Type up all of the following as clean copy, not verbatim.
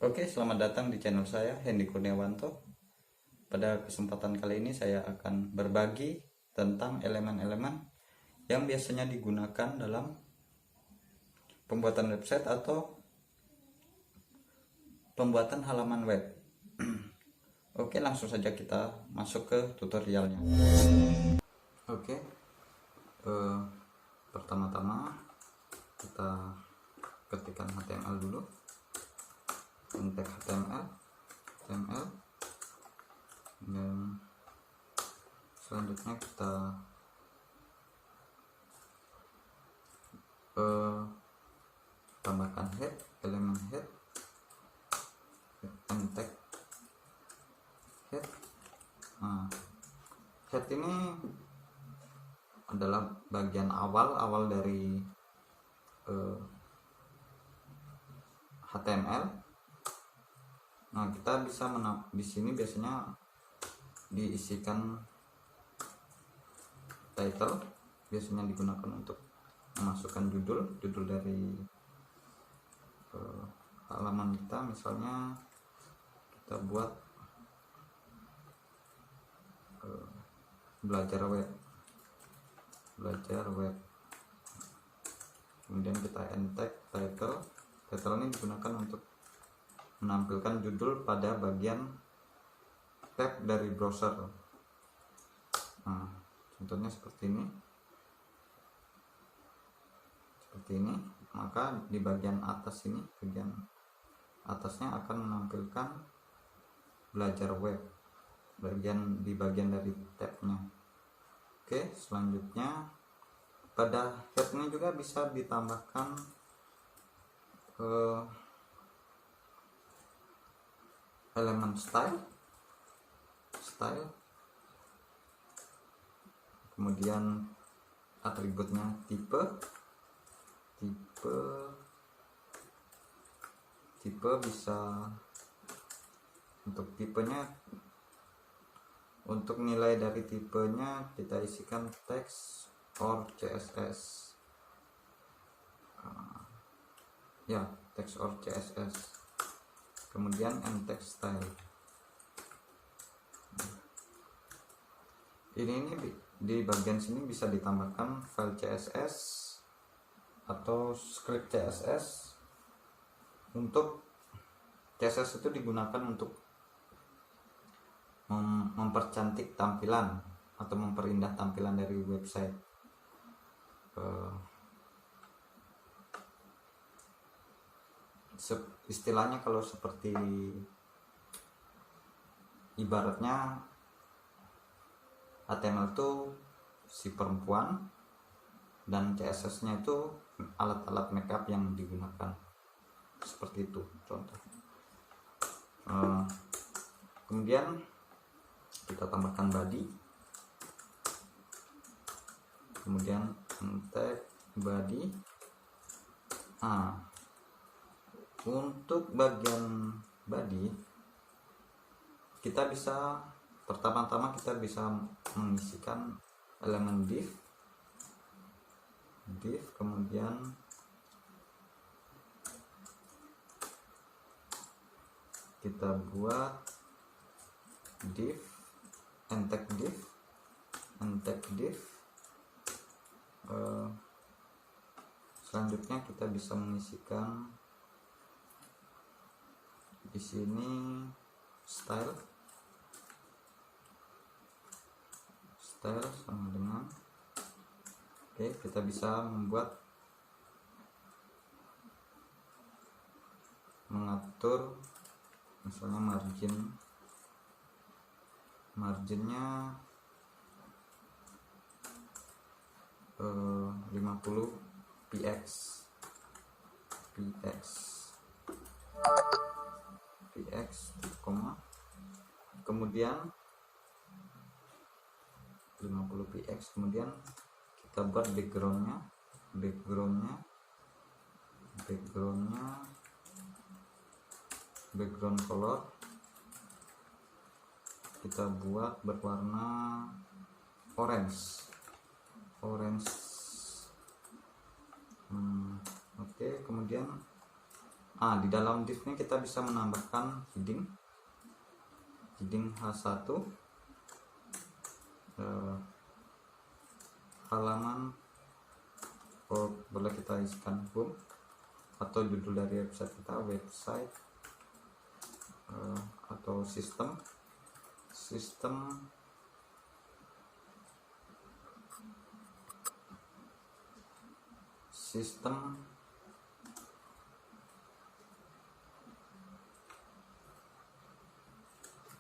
Oke, selamat datang di channel saya, Hendy Kurniawanto. Pada kesempatan kali ini saya akan berbagi tentang elemen-elemen yang biasanya digunakan dalam pembuatan website atau pembuatan halaman web. Oke, langsung saja kita masuk ke tutorialnya. Oke, pertama-tama kita ketikkan HTML dulu. Tag HTML, dan selanjutnya kita tambahkan head, elemen head, tag head. Head ini adalah bagian awal dari HTML. Nah, kita bisa di sini biasanya diisikan title, biasanya digunakan untuk memasukkan judul dari halaman kita. Misalnya kita buat belajar web, kemudian kita tag title ini digunakan untuk menampilkan judul pada bagian tab dari browser. Nah, contohnya seperti ini. Maka di bagian atas ini, bagian atasnya akan menampilkan belajar web, di bagian dari tabnya. Oke, selanjutnya pada head ini juga bisa ditambahkan elemen style, kemudian atributnya tipe bisa untuk tipenya, untuk nilai dari tipenya kita isikan text or CSS. Text or CSS. Kemudian text style. Ini di bagian sini bisa ditambahkan file CSS atau script CSS. Untuk CSS itu digunakan untuk mempercantik tampilan atau memperindah tampilan dari website. Istilahnya kalau seperti ibaratnya HTML itu si perempuan dan CSS-nya itu alat-alat makeup yang digunakan, seperti itu contoh. Kemudian kita tambahkan body, kemudian tag body. Untuk bagian body kita bisa pertama-tama mengisikan elemen div, kemudian kita buat div, tag div. Selanjutnya kita bisa mengisikan di sini style sama dengan kita bisa mengatur misalnya marginnya 50 px, kemudian 50 px, kemudian kita buat backgroundnya background color kita buat berwarna orange. Kemudian Di dalam div ini kita bisa menambahkan heading H1, halaman, boleh kita isikan home atau judul dari website kita, website, atau sistem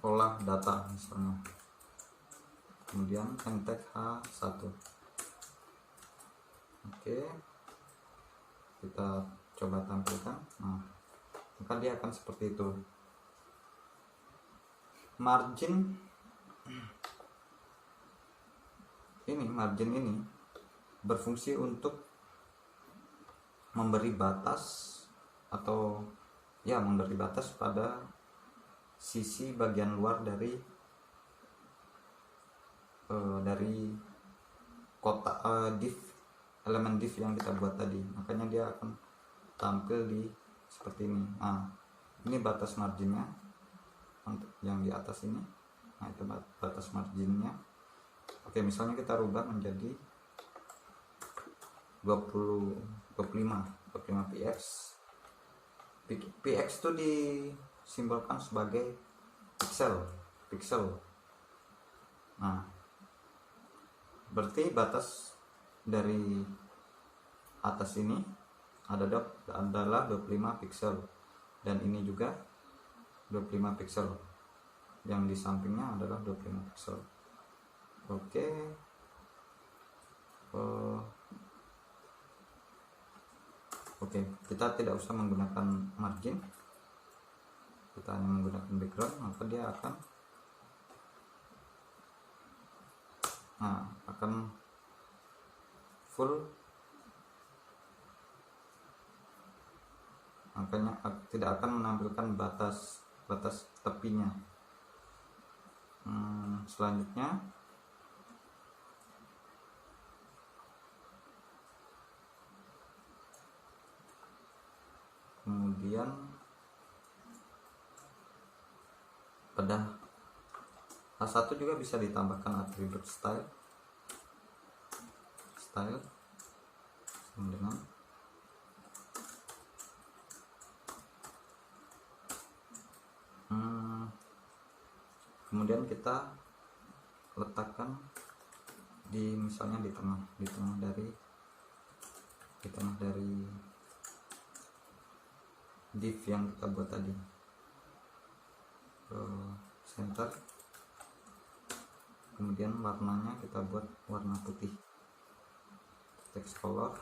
olah data misalnya, kemudian tag H1. Oke, kita coba tampilkan. Maka dia akan seperti itu. Margin ini berfungsi untuk memberi batas atau memberi batas pada sisi bagian luar dari kotak div, elemen div yang kita buat tadi. Makanya dia akan tampil di seperti ini. Ini batas marginnya untuk yang di atas ini. Itu batas marginnya. Oke, misalnya kita rubah menjadi 25 px. Px itu disimbolkan sebagai pixel. Berarti batas dari atas ini adalah 25 pixel, dan ini juga 25 pixel. Yang di sampingnya adalah 25 pixel. Oke, kita tidak usah menggunakan margin, kita hanya menggunakan background, maka dia akan full, makanya tidak akan menampilkan batas tepinya. Selanjutnya kemudian pada H1 juga bisa ditambahkan atribut style dengan kemudian kita letakkan misalnya di tengah dari div yang kita buat tadi, center. Kemudian warnanya kita buat warna putih, text color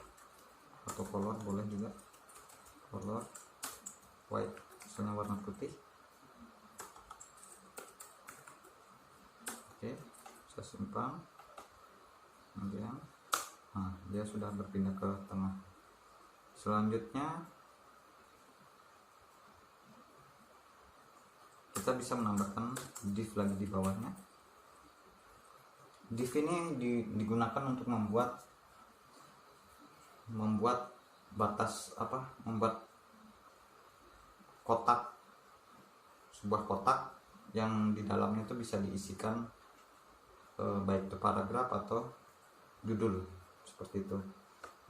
atau color boleh juga, color white, misalnya warna putih. Oke, saya simpan. Kemudian dia sudah berpindah ke tengah. Selanjutnya kita bisa menambahkan div lagi di bawahnya. Div ini digunakan untuk membuat batas, membuat sebuah kotak yang di dalamnya itu bisa diisikan baik itu paragraf atau judul, seperti itu.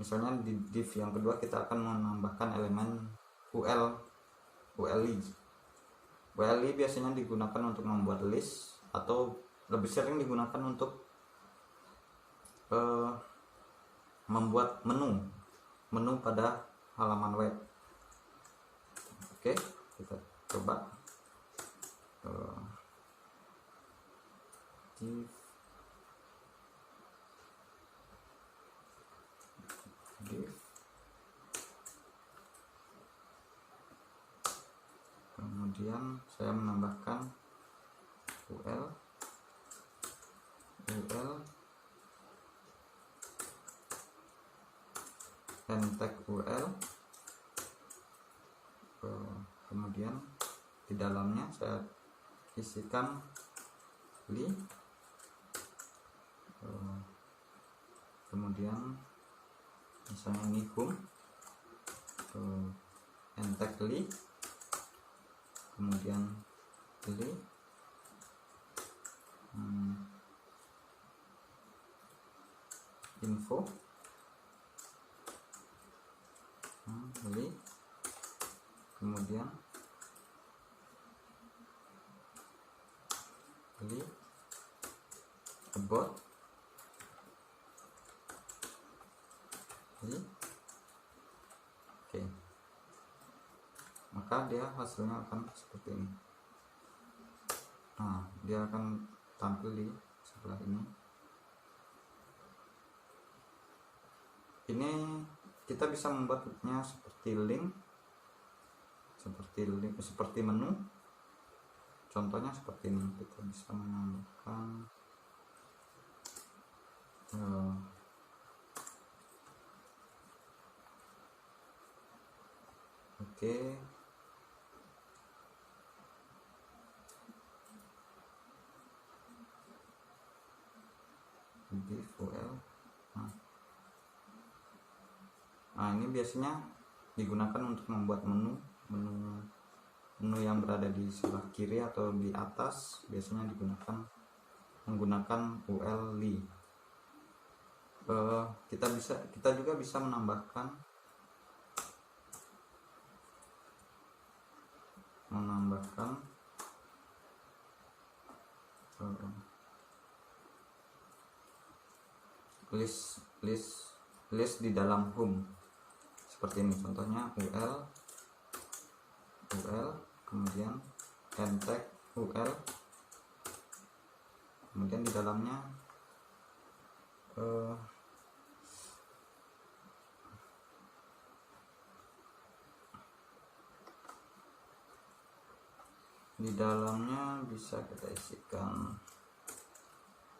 Misalnya di div yang kedua kita akan menambahkan elemen ULI biasanya digunakan untuk membuat list, atau lebih sering digunakan untuk membuat menu pada halaman web. Oke, kita coba div kemudian saya menambahkan UL dan tag UL. Kemudian di dalamnya saya isikan link, kemudian misalnya ini home, entirely, kemudian li info li, kemudian li about li. Oke, maka dia hasilnya akan seperti ini. Nah, dia akan tampil di sebelah ini. Ini kita bisa membuatnya seperti link, seperti menu. Contohnya seperti ini, kita bisa menambahkan oke. UL. Nah, ini biasanya digunakan untuk membuat menu yang berada di sebelah kiri atau di atas, biasanya menggunakan UL li. Kita juga bisa menambahkan list di dalam home seperti ini. Contohnya UL kemudian tag UL, kemudian di dalamnya bisa kita isikan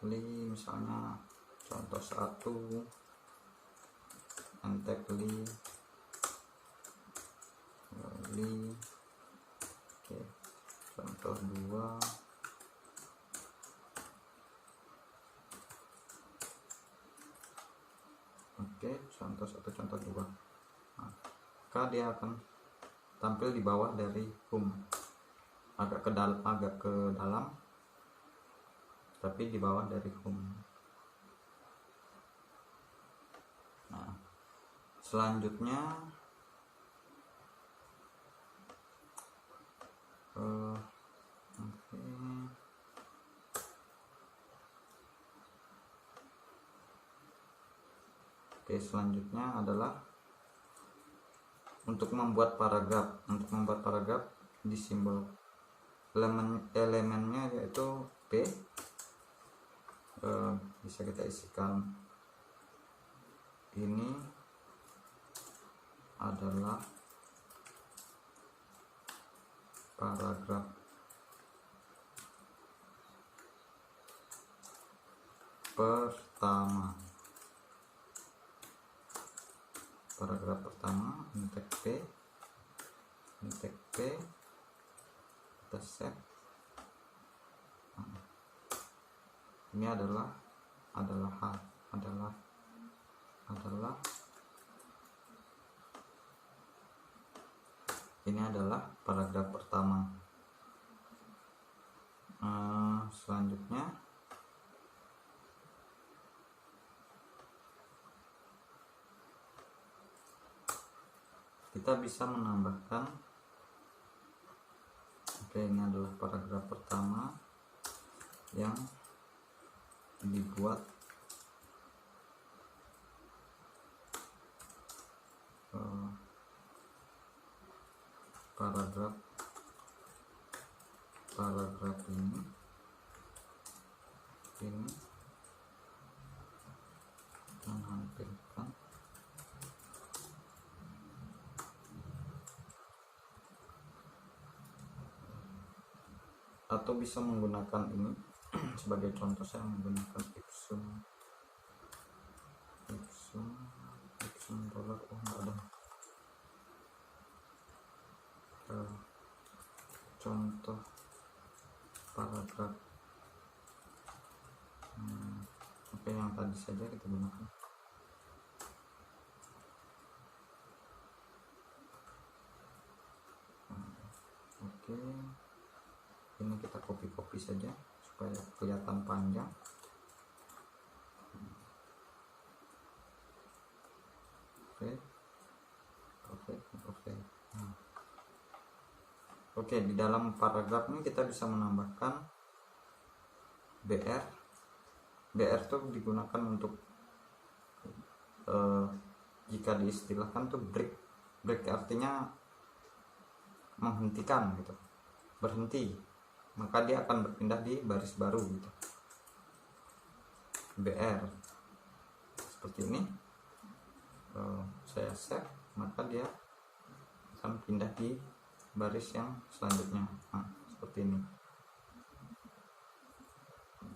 li, misalnya contoh 1 tag li. Oke, contoh 2 contoh 1, contoh 2. Nah, maka dia akan tampil di bawah dari home, agak ke dalam tapi di bawah dari home. Nah, selanjutnya selanjutnya adalah untuk membuat paragraf. Di simbol elemennya yaitu P, bisa kita isikan ini adalah paragraf pertama. Tag P, kita save. Ini adalah paragraf pertama. Selanjutnya kita bisa menambahkan, ini adalah paragraf pertama yang dibuat paragraf ini menampilkan atau bisa menggunakan ini sebagai contoh. Saya menggunakan Ipsum dollar. Enggak ada. Contoh paragraf yang tadi saja kita gunakan. Oke, ini kita copy saja supaya kelihatan panjang. Oke. Oke, di dalam paragraf ini kita bisa menambahkan BR. BR itu digunakan untuk jika diistilahkan tuh break. Break artinya menghentikan gitu, berhenti, maka dia akan berpindah di baris baru gitu. BR seperti ini, saya save, maka dia akan pindah di baris yang selanjutnya. Nah, seperti ini.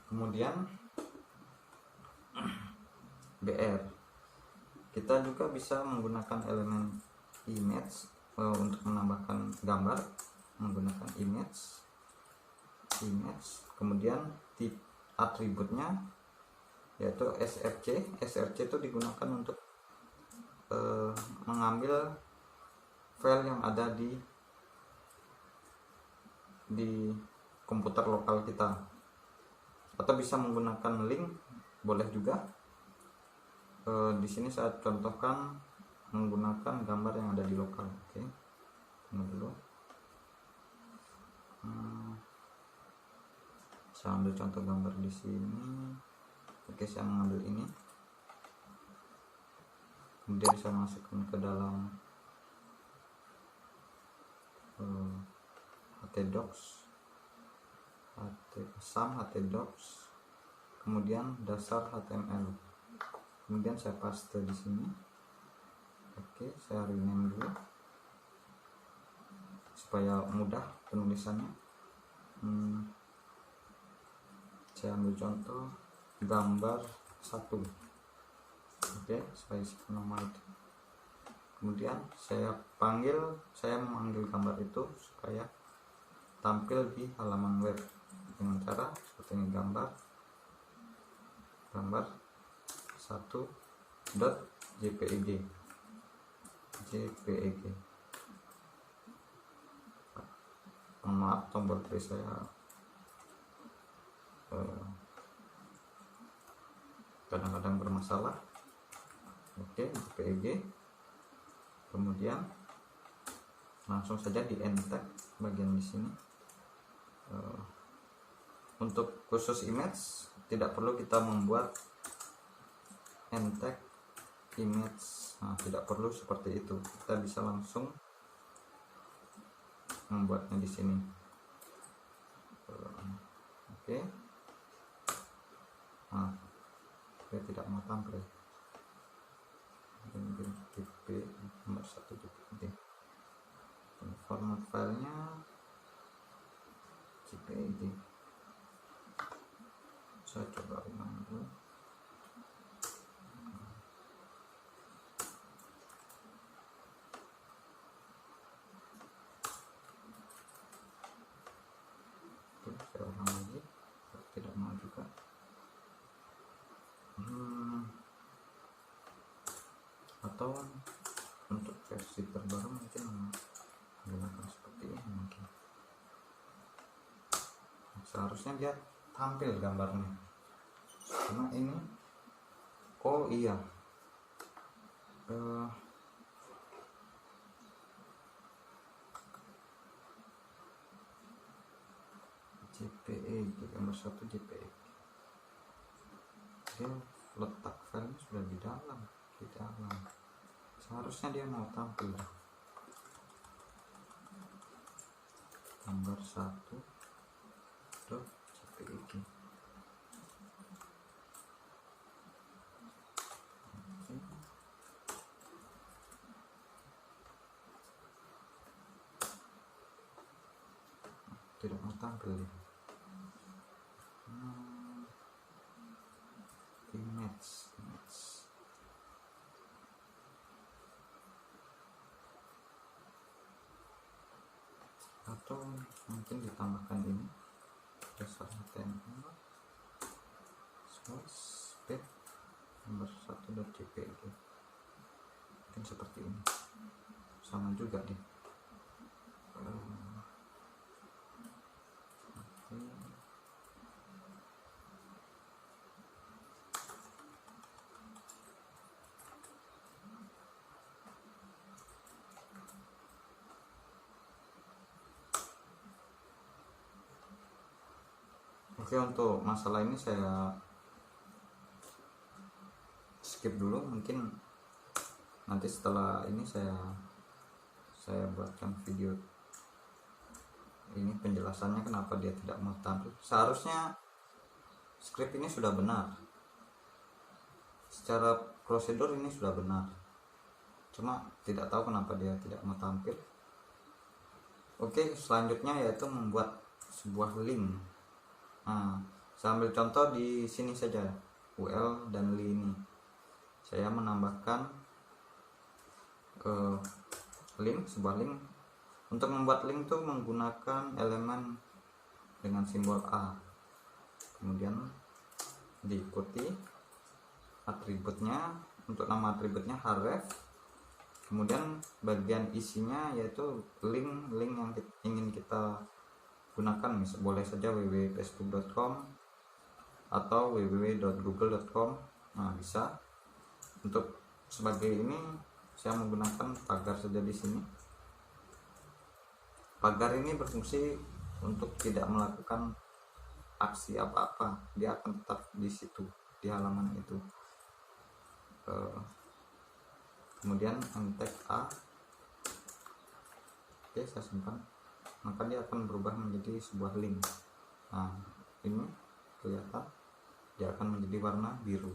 Kemudian BR, kita juga bisa menggunakan elemen image untuk menambahkan gambar, menggunakan image. Kemudian tip atributnya yaitu src. Src itu digunakan untuk mengambil file yang ada di komputer lokal kita, atau bisa menggunakan link, boleh juga. Di sini saya contohkan menggunakan gambar yang ada di lokal. Oke, tunggu dulu. Saya ambil contoh gambar di sini. Oke, saya mengambil ini, kemudian saya masukkan ke dalam htdocs, htdocs, kemudian dasar HTML, kemudian saya paste di sini. Oke, saya rename dulu supaya mudah penulisannya. Saya ambil contoh gambar 1. Oke, saya isi nama itu. Kemudian saya memanggil gambar itu supaya tampil di halaman web dengan cara seperti ini, gambar 1.jpeg. Maaf, tombol play saya kadang-kadang bermasalah. Oke, jpeg. Kemudian langsung saja di end tag bagian di sini. Untuk khusus image tidak perlu kita membuat end tag image. Nah, tidak perlu seperti itu, kita bisa langsung membuatnya di sini. Oke. Nah, saya tidak mau tampil. JP nomor 1 JPG. Format filenya JPG. Saya coba ulang dulu. Saya ulang lagi, tidak mau juga. Atau untuk versi terbaru mungkin menggunakan seperti ini mungkin. Seharusnya dia tampil gambarnya, karena ini JPEG, gambar 1 JPEG. Dia letak filenya sudah di dalam. Seharusnya dia mau tampil gambar 1.jpeg. Tidak mau tampil ya. Image. Atau mungkin ditambahkan ini dasar HTML source page nomor 1.jpg, mungkin seperti ini, sama juga nih. Oke, untuk masalah ini saya skip dulu, mungkin nanti setelah ini saya buatkan video ini penjelasannya kenapa dia tidak mau tampil. Seharusnya script ini sudah benar, secara prosedur ini sudah benar, cuma tidak tahu kenapa dia tidak mau tampil. Oke, selanjutnya yaitu membuat sebuah link. Nah, saya ambil contoh di sini saja, UL dan li ini. Saya menambahkan link, sebuah link. Untuk membuat link itu menggunakan elemen dengan simbol A, kemudian diikuti atributnya. Untuk nama atributnya href, kemudian bagian isinya yaitu link yang ingin kita gunakan. Boleh saja www.facebook.com atau www.google.com. Nah, bisa. Untuk sebagai ini saya menggunakan pagar saja di sini. Pagar ini berfungsi untuk tidak melakukan aksi apa-apa, dia akan tetap di situ, di halaman itu. Kemudian tag A. Oke, saya simpan. Maka dia akan berubah menjadi sebuah link. Nah, ini kelihatan dia akan menjadi warna biru.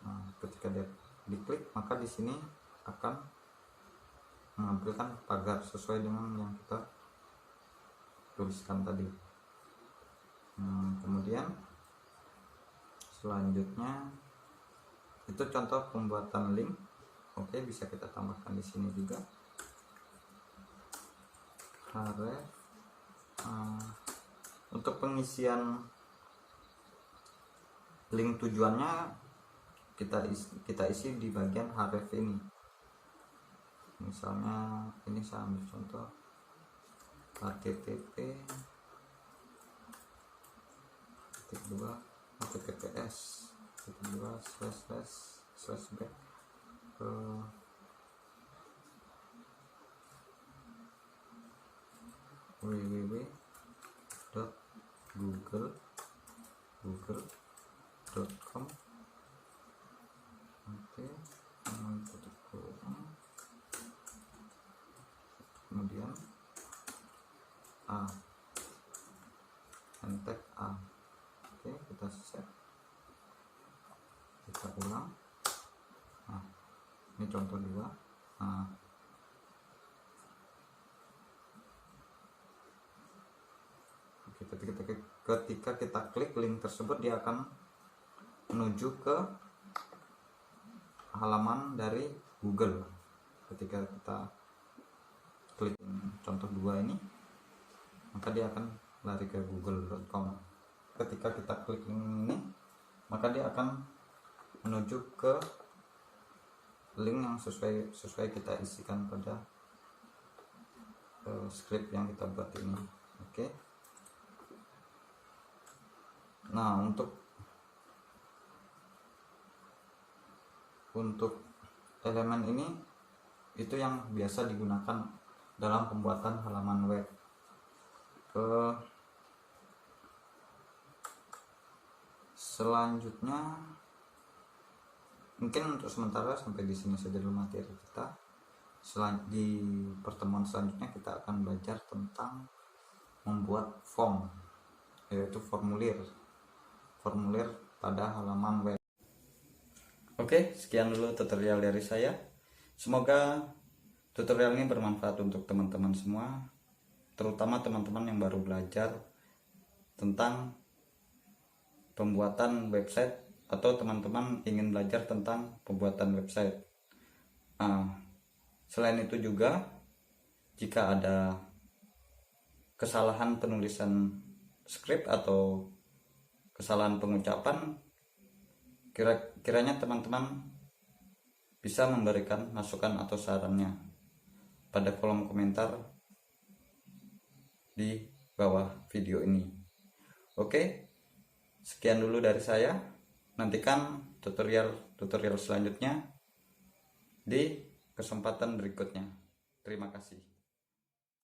Nah, ketika dia diklik, maka di sini akan menampilkan pagar sesuai dengan yang kita tuliskan tadi. Kemudian selanjutnya itu contoh pembuatan link. Oke, bisa kita tambahkan di sini juga. Untuk pengisian link tujuannya kita isi di bagian href ini. Misalnya ini saya ambil contoh http://https://back ke www.google.com. Oke, kemudian A, tag A. Oke, kita save, kita ulang. Nah, ini contoh 2. Nah, ketika kita klik link tersebut, dia akan menuju ke halaman dari Google. Ketika kita klik contoh 2 ini, maka dia akan lari ke google.com. Ketika kita klik link ini, maka dia akan menuju ke link yang sesuai kita isikan pada script yang kita buat ini. Oke. Nah, untuk elemen ini itu yang biasa digunakan dalam pembuatan halaman web. Selanjutnya mungkin untuk sementara sampai di sini saja dulu materi kita. Di pertemuan selanjutnya kita akan belajar tentang membuat form, yaitu formulir pada halaman web. Oke, sekian dulu tutorial dari saya. Semoga tutorial ini bermanfaat untuk teman-teman semua, terutama teman-teman yang baru belajar tentang pembuatan website, atau teman-teman ingin belajar tentang pembuatan website. Selain itu juga, jika ada kesalahan penulisan script atau kesalahan pengucapan, kiranya teman-teman bisa memberikan masukan atau sarannya pada kolom komentar di bawah video ini. Oke, sekian dulu dari saya. Nantikan tutorial selanjutnya di kesempatan berikutnya. Terima kasih.